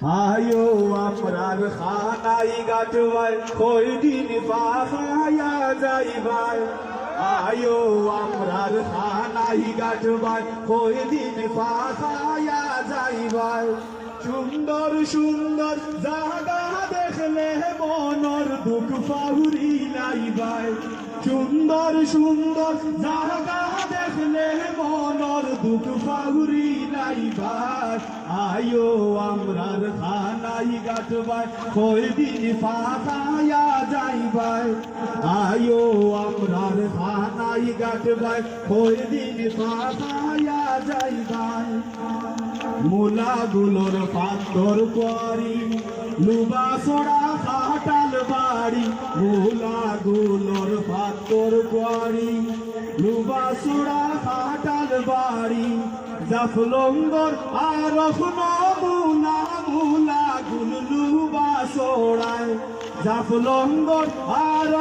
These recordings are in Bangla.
আয়ো আমরার খানাই গাটবাই কয়দিন পাখায়া যাইবাই আয়ো আমরার খানাই গাটবাই কয়দিন পাখায়া যাইবাই সুন্দর সুন্দর জায়গা দেখলে মনর দুঃখ পাহুরি লাইবাই সুন্দর সুন্দর জায়গা দেখলে মনর দুঃখ পাহুরি লাইবাই আয়ো আমরার খানাই গাটবাই কয়দিন পাখায়া যাইবাই আয়ো আমরার খানাই গাটবাই কয়দিন পাখায়া যাইবাই মুলাগুলোর পাথর করি লুবা সড়া কাটাল বাড়ি মুলাগুলোর পাথর করি লুবা সড়া কাটাল বাড়ি জাফলঙ্গর আর মুলা মুলাগুল লুবা সড়ায় জাফলঙ্গর আর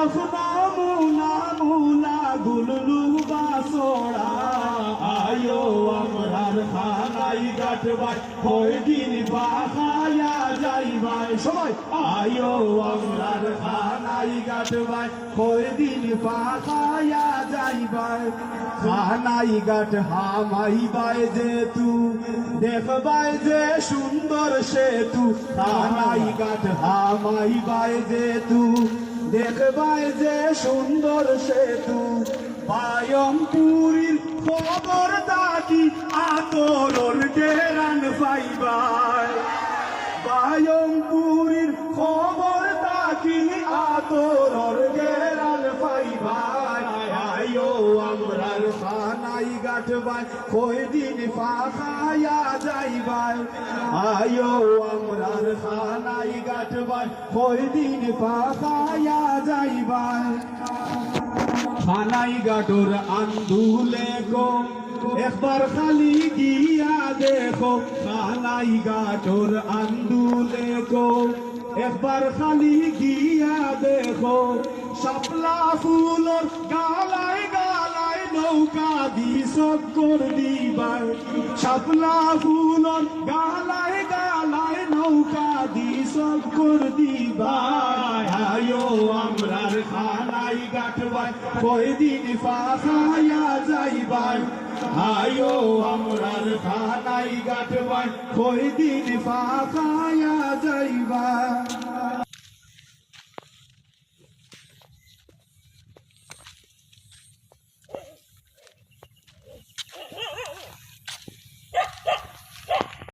মুলা মুলাগুল লুবা সড়া আয়ো আমরার খানাই গাটবাই কয়দিন পাখায়া যাইবাই সবাই আয়ো আমরার খানাই গাটবাই কয়দিন পাখায়া যাইবাই খানাই গাট হামাইবাই যে তু দেখবাই যে সুন্দর সেতু খানাই গাট হামাইবাই যে তু দেখবাই যে সুন্দর সেতু পায়মপুরীর খবর দাকি আতরর ডেরান পাইবাই পায়মপুরীর খবর দাকি আতরর ডেরান পাইবাই আয়ো আমরার খানাই গাটবাই কয়দিন পাখায়া যাইবাই আয়ো আমরার খানাই গাটবাই কয়দিন পাখায়া যাইবাই খানাই গাটর আন্দুলে গো একবার খালি গিয়া দেখো খানাই গাটর আন্দুলে গো একবার খালি গিয়া দেখো শাপলা ফুলর গালায় গালায় নৌকা দি সকর দিবার শাপলা ফুলর গালায় গালায় নৌকা দি সকর দিবার আয়ো আমরার খানাই গাটবাই কয়দিন পাখায়া যাইবাই আয়ো আমরার খানাই গাটবাই কয়দিন পাখায়া যাইবাই।